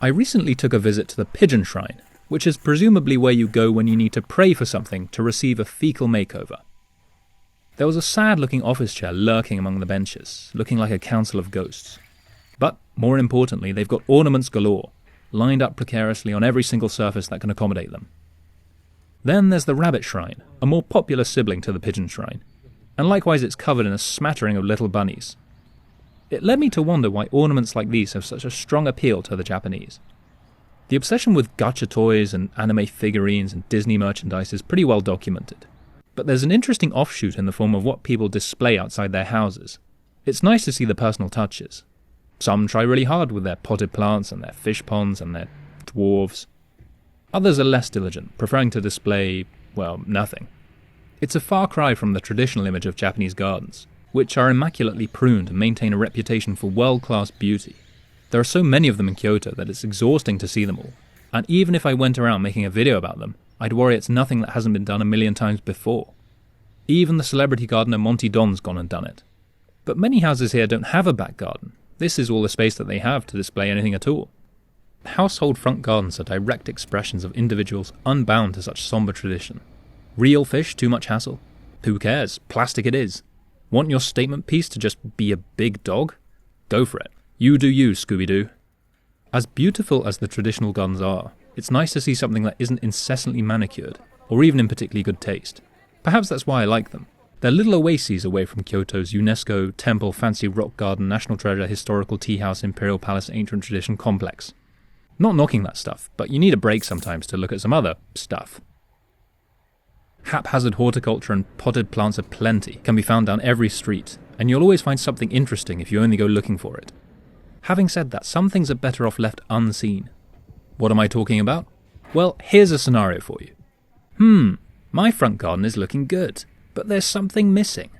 I recently took a visit to the Pigeon shrine, which is presumably where you go when you need to pray for something to receive a fecal makeover. There was a sad-looking office chair lurking among the benches, looking like a council of ghosts. But, more importantly, they've got ornaments galore, lined up precariously on every single surface that can accommodate them. Then there's the rabbit shrine, a more popular sibling to the pigeon shrine, and likewise it's covered in a smattering of little bunnies. It led me to wonder why ornaments like these have such a strong appeal to the Japanese. The obsession with gacha toys and anime figurines and Disney merchandise is pretty well documented. But there's an interesting offshoot in the form of what people display outside their houses. It's nice to see the personal touches. Some try really hard with their potted plants and their fish ponds and their dwarves. Others are less diligent, preferring to display, well, nothing. It's a far cry from the traditional image of Japanese gardens, which are immaculately pruned and maintain a reputation for world-class beauty. There are so many of them in Kyoto that it's exhausting to see them all, and even if I went around making a video about them, I'd worry it's nothing that hasn't been done a million times before. Even the celebrity gardener Monty Don's gone and done it. But many houses here don't have a back garden. This is all the space that they have to display anything at all. Household front gardens are direct expressions of individuals unbound to such somber tradition. Real fish, too much hassle? Who cares? Plastic it is. Want your statement piece to just be a big dog? Go for it. You do you, Scooby-Doo. As beautiful as the traditional gardens are, it's nice to see something that isn't incessantly manicured, or even in particularly good taste. Perhaps that's why I like them. They're little oases away from Kyoto's UNESCO, temple, fancy rock garden, national treasure, historical tea house, imperial palace, ancient tradition complex. Not knocking that stuff, but you need a break sometimes to look at some other stuff. Haphazard horticulture and potted plants aplenty can be found down every street, and you'll always find something interesting if you only go looking for it. Having said that, some things are better off left unseen. What am I talking about? Well, here's a scenario for you. My front garden is looking good, but there's something missing.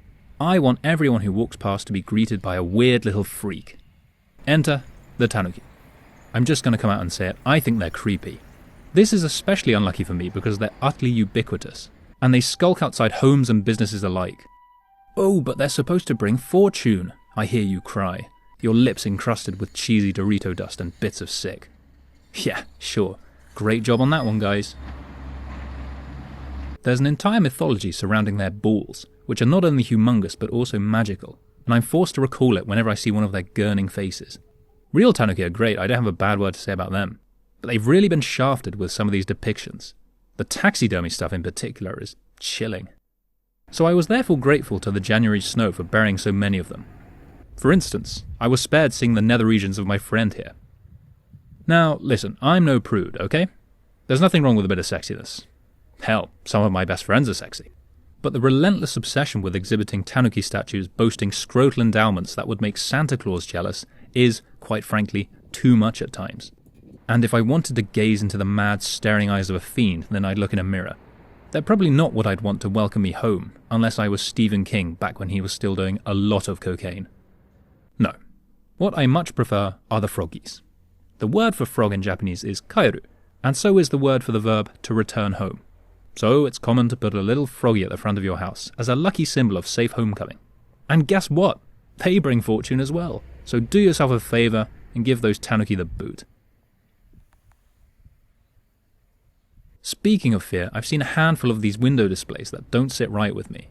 I want everyone who walks past to be greeted by a weird little freak. Enter the tanuki. I'm just going to come out and say it, I think they're creepy. This is especially unlucky for me because they're utterly ubiquitous, and they skulk outside homes and businesses alike. Oh, but they're supposed to bring fortune, I hear you cry, your lips encrusted with cheesy Dorito dust and bits of sick. Yeah, sure. Great job on that one, guys. There's an entire mythology surrounding their balls, which are not only humongous but also magical, and I'm forced to recall it whenever I see one of their gurning faces. Real tanuki are great, I don't have a bad word to say about them, but they've really been shafted with some of these depictions. The taxidermy stuff in particular is chilling. So I was therefore grateful to the January snow for burying so many of them. For instance, I was spared seeing the nether regions of my friend here. Now, listen, I'm no prude, okay? There's nothing wrong with a bit of sexiness. Hell, some of my best friends are sexy. But the relentless obsession with exhibiting tanuki statues boasting scrotal endowments that would make Santa Claus jealous is, quite frankly, too much at times. And if I wanted to gaze into the mad, staring eyes of a fiend, then I'd look in a mirror. They're probably not what I'd want to welcome me home, unless I was Stephen King back when he was still doing a lot of cocaine. No. What I much prefer are the froggies. The word for frog in Japanese is kaeru, and so is the word for the verb to return home. So it's common to put a little froggy at the front of your house as a lucky symbol of safe homecoming. And guess what? They bring fortune as well. So do yourself a favour and give those tanuki the boot. Speaking of fear, I've seen a handful of these window displays that don't sit right with me.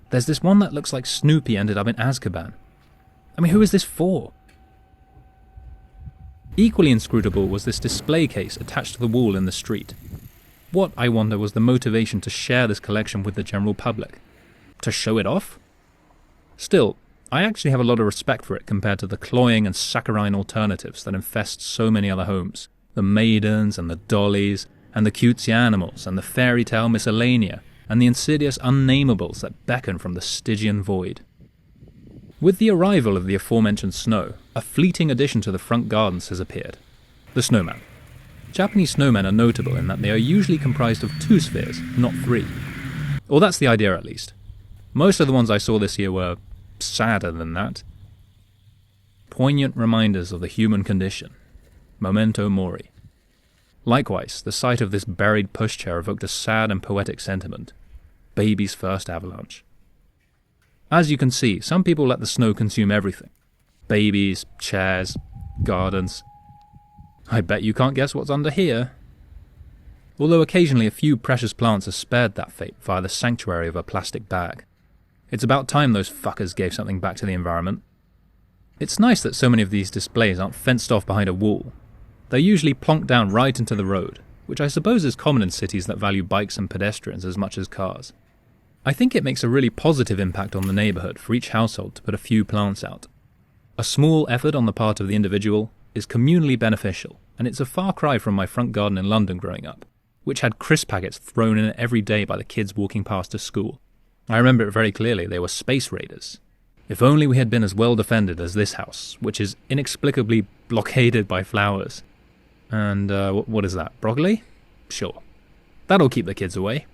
There's this one that looks like Snoopy ended up in Azkaban. I mean, who is this for? Equally inscrutable was this display case attached to the wall in the street. What, I wonder, was the motivation to share this collection with the general public? To show it off? Still, I actually have a lot of respect for it compared to the cloying and saccharine alternatives that infest so many other homes. The maidens and the dollies, and the cutesy animals, and the fairy tale miscellanea, and the insidious unnamables that beckon from the Stygian void. With the arrival of the aforementioned snow, a fleeting addition to the front gardens has appeared. The snowman. Japanese snowmen are notable in that they are usually comprised of 2 spheres, not 3. Or that's the idea at least. Most of the ones I saw this year were sadder than that. Poignant reminders of the human condition. Memento mori. Likewise, the sight of this buried pushchair evoked a sad and poetic sentiment. Baby's first avalanche. As you can see, some people let the snow consume everything. Babies, chairs, gardens. I bet you can't guess what's under here. Although occasionally a few precious plants are spared that fate via the sanctuary of a plastic bag. It's about time those fuckers gave something back to the environment. It's nice that so many of these displays aren't fenced off behind a wall. They're usually plonked down right into the road, which I suppose is common in cities that value bikes and pedestrians as much as cars. I think it makes a really positive impact on the neighbourhood for each household to put a few plants out. A small effort on the part of the individual is communally beneficial, and it's a far cry from my front garden in London growing up, which had crisp packets thrown in it every day by the kids walking past to school. I remember it very clearly. They were space raiders. If only we had been as well defended as this house, which is inexplicably blockaded by flowers. And what is that, broccoli? Sure. That'll keep the kids away.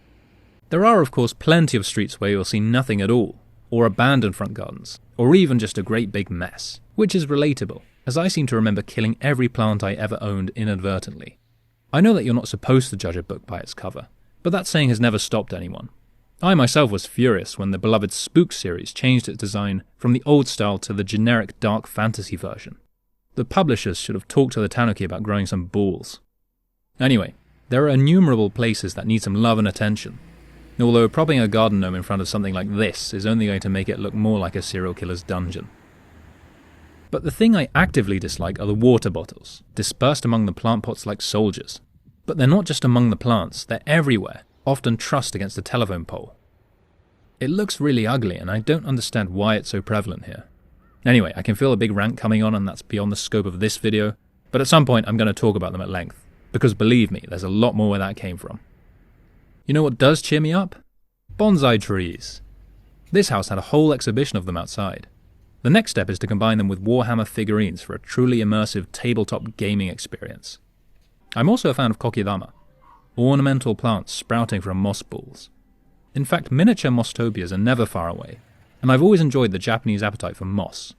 There are, of course, plenty of streets where you'll see nothing at all, or abandoned front gardens, or even just a great big mess, which is relatable, as I seem to remember killing every plant I ever owned inadvertently. I know that you're not supposed to judge a book by its cover, but that saying has never stopped anyone. I myself was furious when the beloved Spook series changed its design from the old style to the generic dark fantasy version. The publishers should have talked to the tanuki about growing some balls. Anyway, there are innumerable places that need some love and attention, although propping a garden gnome in front of something like this is only going to make it look more like a serial killer's dungeon. But the thing I actively dislike are the water bottles, dispersed among the plant pots like soldiers. But they're not just among the plants, they're everywhere, often trussed against a telephone pole. It looks really ugly, and I don't understand why it's so prevalent here. Anyway, I can feel a big rant coming on, and that's beyond the scope of this video, but at some point I'm going to talk about them at length, because believe me, there's a lot more where that came from. You know what does cheer me up? Bonsai trees. This house had a whole exhibition of them outside. The next step is to combine them with Warhammer figurines for a truly immersive tabletop gaming experience. I'm also a fan of kokidama, ornamental plants sprouting from moss balls. In fact, miniature mosstopias are never far away, and I've always enjoyed the Japanese appetite for moss.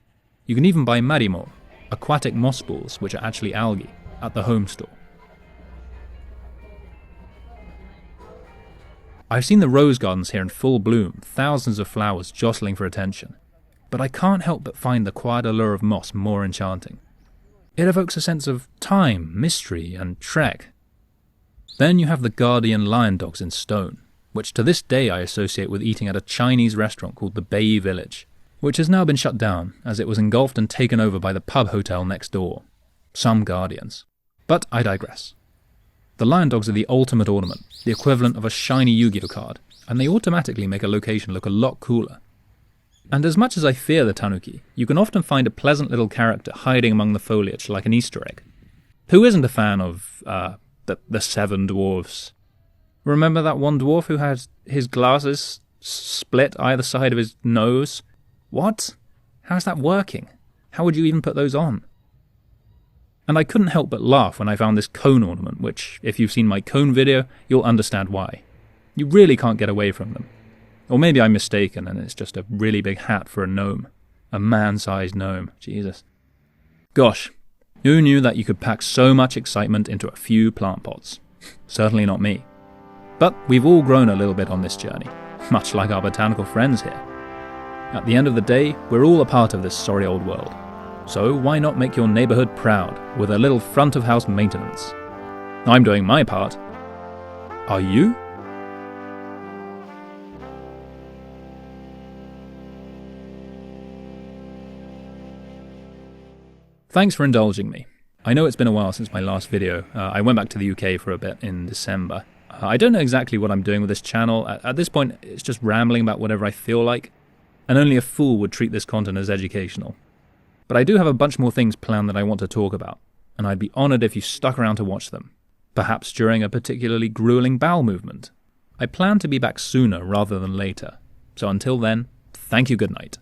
You can even buy marimo, aquatic moss balls which are actually algae, at the home store. I've seen the rose gardens here in full bloom, thousands of flowers jostling for attention, but I can't help but find the quiet allure of moss more enchanting. It evokes a sense of time, mystery, and trek. Then you have the guardian lion dogs in stone, which to this day I associate with eating at a Chinese restaurant called the Bay Village, which has now been shut down as it was engulfed and taken over by the pub hotel next door. Some guardians. But I digress. The lion dogs are the ultimate ornament, the equivalent of a shiny Yu-Gi-Oh card, and they automatically make a location look a lot cooler. And as much as I fear the tanuki, you can often find a pleasant little character hiding among the foliage like an Easter egg. Who isn't a fan of, the seven dwarves? Remember that one dwarf who had his glasses split either side of his nose? What? How's that working? How would you even put those on? And I couldn't help but laugh when I found this cone ornament, which, if you've seen my cone video, you'll understand why. You really can't get away from them. Or maybe I'm mistaken and it's just a really big hat for a gnome. A man-sized gnome. Jesus. Gosh, who knew that you could pack so much excitement into a few plant pots? Certainly not me. But we've all grown a little bit on this journey, much like our botanical friends here. At the end of the day, we're all a part of this sorry old world. So why not make your neighbourhood proud with a little front of house maintenance? I'm doing my part. Are you? Thanks for indulging me. I know it's been a while since my last video. I went back to the UK for a bit in December. I don't know exactly what I'm doing with this channel. At this point, it's just rambling about whatever I feel like, and only a fool would treat this content as educational. But I do have a bunch more things planned that I want to talk about, and I'd be honoured if you stuck around to watch them, perhaps during a particularly grueling bowel movement. I plan to be back sooner rather than later, so until then, thank you, good night.